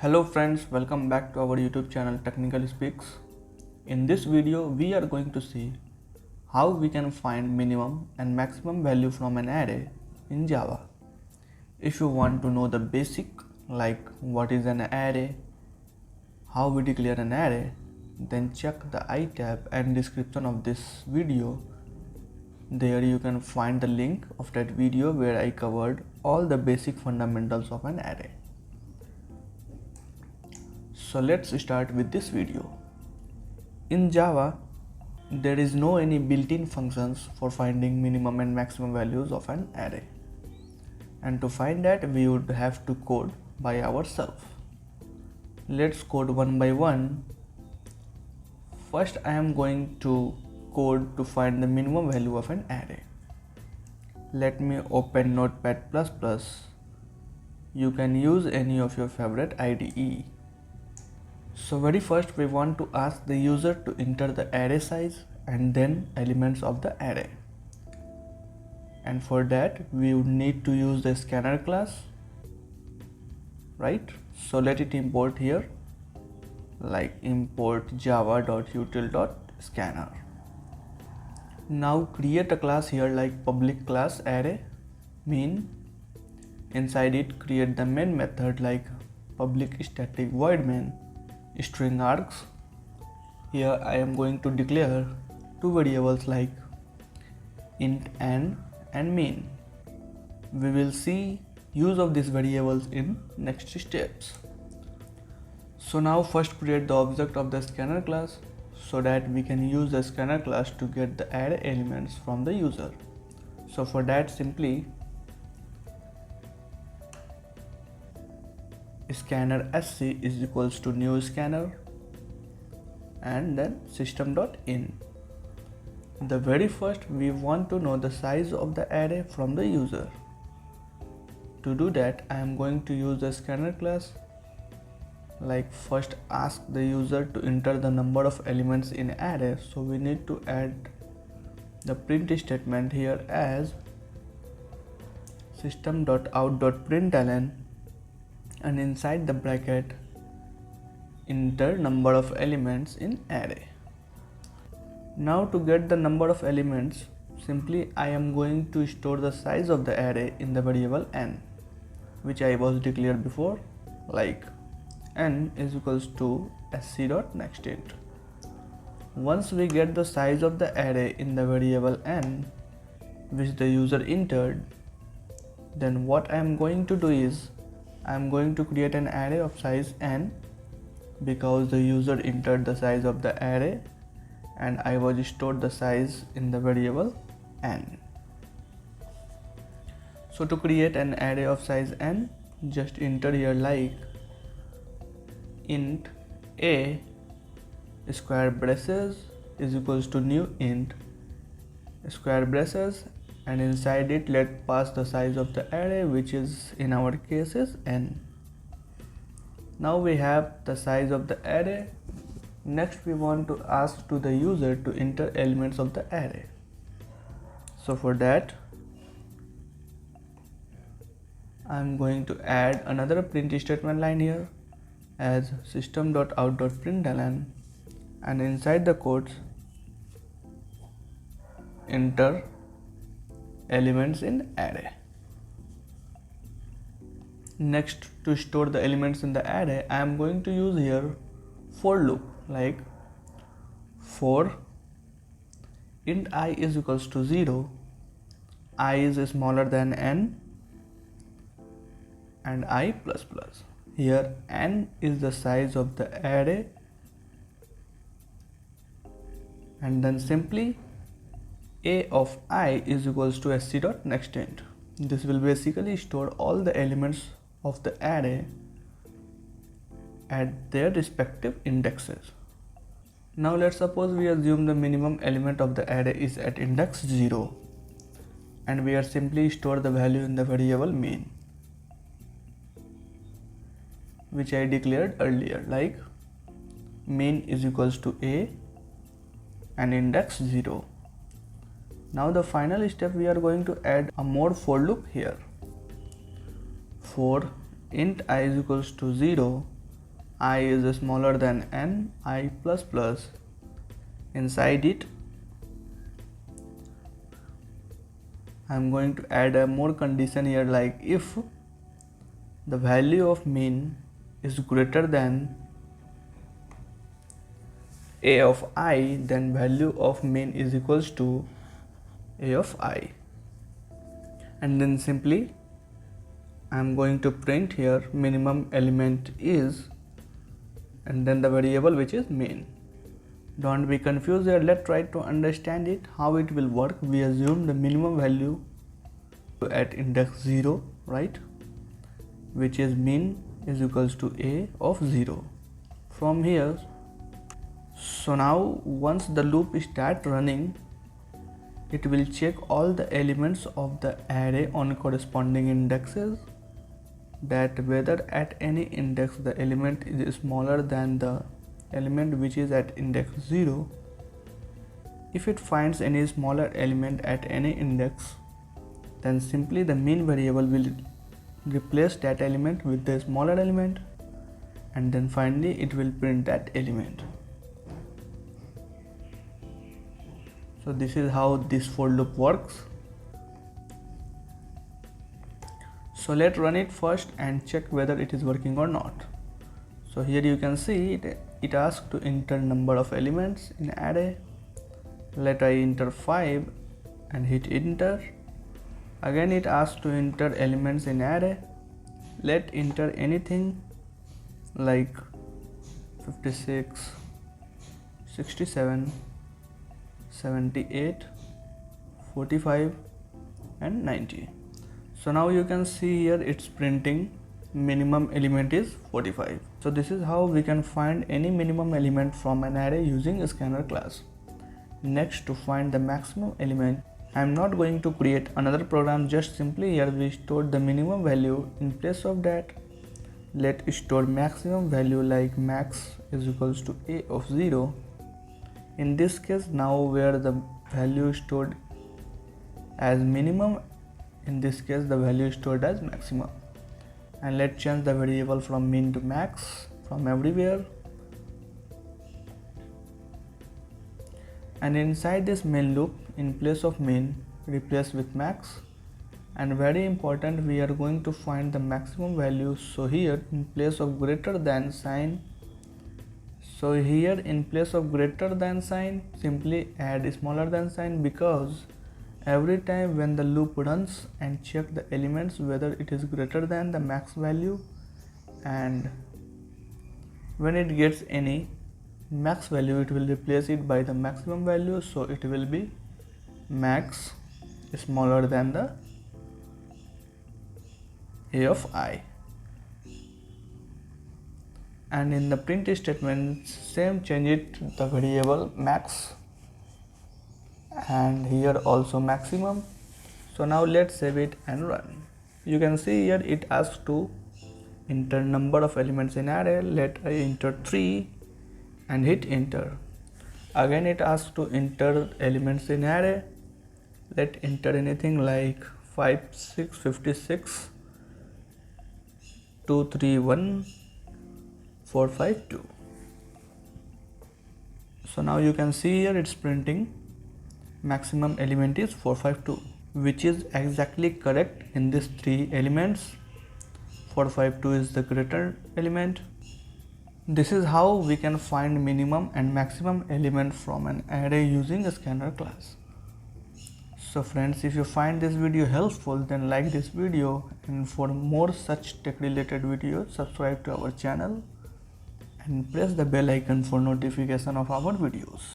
Hello friends, welcome back to our YouTube channel Technical Speaks. In this video, we are going to see how we can find minimum and maximum value from an array in Java. If you want to know the basic like what is an array, how we declare an array, then check the I tab and description of this video. There you can find the link of that video where I covered all the basic fundamentals of an array. So let's start with this video. In Java, there is no any built-in functions for finding minimum and maximum values of an array. And to find that, we would have to code by ourselves. Let's code one by one. First, I am going to code to find the minimum value of an array. Let me open Notepad++. You can use any of your favorite IDE. So very first we want to ask the user to enter the array size and then elements of the array. And for that we would need to use the scanner class, right? So let it import here, like import java.util.scanner. Now create a class here like public class array main. Inside it create the main method like public static void main string args. Here I am going to declare two variables like int n and main. We will see use of these variables in next steps. So now first create the object of the scanner class so that we can use the scanner class to get the array elements from the user. So for that simply scanner sc is equals to new scanner and then system.in. The very first we want to know the size of the array from the user. To do that I am going to use the scanner class, like first ask the user to enter the number of elements in array, so we need to add the print statement here as system.out.println and inside the bracket enter number of elements in array. Now to get the number of elements, simply I am going to store the size of the array in the variable n, which I was declared before, like n is equals to sc.nextInt. Once we get the size of the array in the variable n, which the user entered, then what I am going to do is I am going to create an array of size n because the user entered the size of the array and I was stored the size in the variable n. So to create an array of size n, just enter here like int a square braces is equals to new int square braces, and inside it let pass the size of the array, which is in our case is n. Now we have the size of the array. Next we want to ask to the user to enter elements of the array. So for that I am going to add another print statement line here as system.out.println, and inside the quotes enter elements in array. Next, to store the elements in the array, I am going to use here for loop, like for int I is equals to 0, I is smaller than n and I plus plus. Here n is the size of the array, and then simply a of I is equals to sc.nextInt. This will basically store all the elements of the array at their respective indexes. Now let's suppose we assume the minimum element of the array is at index 0 and we are simply store the value in the variable main, which I declared earlier, like main is equals to a and index 0. Now the final step, we are going to add a more for loop here. For int I is equals to 0, I is smaller than n I plus plus. Inside it, I'm going to add a more condition here, like if the value of mean is greater than a of I, then value of mean is equals to a of I. And then simply I'm going to print here minimum element is, and then the variable which is mean. Don't be confused here. Let's try to understand it, how it will work. We assume the minimum value at index 0, right, which is mean is equals to a of 0 from here. So now once the loop start running, it will check all the elements of the array on corresponding indexes, that whether at any index the element is smaller than the element which is at index 0. If it finds any smaller element at any index, then simply the mean variable will replace that element with the smaller element, and then finally it will print that element. So this is how this for loop works. So let's run it first and check whether it is working or not. So here you can see it asks to enter number of elements in array. Let I enter 5 and hit enter. Again it asks to enter elements in array. Let enter anything like 56, 67, 78, 45 and 90. So now you can see here it's printing minimum element is 45. So this is how we can find any minimum element from an array using a scanner class. Next, to find the maximum element, I am not going to create another program, just simply here we stored the minimum value. In place of that, let store maximum value, like max is equals to a of 0. In this case, now where the value stored as minimum, in this case the value stored as maximum. And let's change the variable from min to max from everywhere. And inside this main loop, in place of min, replace with max. And very important, we are going to find the maximum value. So here in place of greater than sign, in place of greater than sign, simply add smaller than sign, because every time when the loop runs and check the elements whether it is greater than the max value, and when it gets any max value, it will replace it by the maximum value. So it will be max smaller than the a of I. And in the print statement, same, change it the variable max, and here also maximum. So now let's save it and run. You can see here it asks to enter number of elements in array. Let I enter 3 and hit enter. Again it asks to enter elements in array. Let enter anything like 5, 6, 56, 2, 3, 1, 4, 5, 2. So now you can see here it's printing maximum element is 452, which is exactly correct in these 3 elements. 452 is the greater element. This is how we can find minimum and maximum element from an array using a scanner class. So friends, if you find this video helpful, then like this video, and for more such tech related videos, subscribe to our channel and press the bell icon for notification of our videos.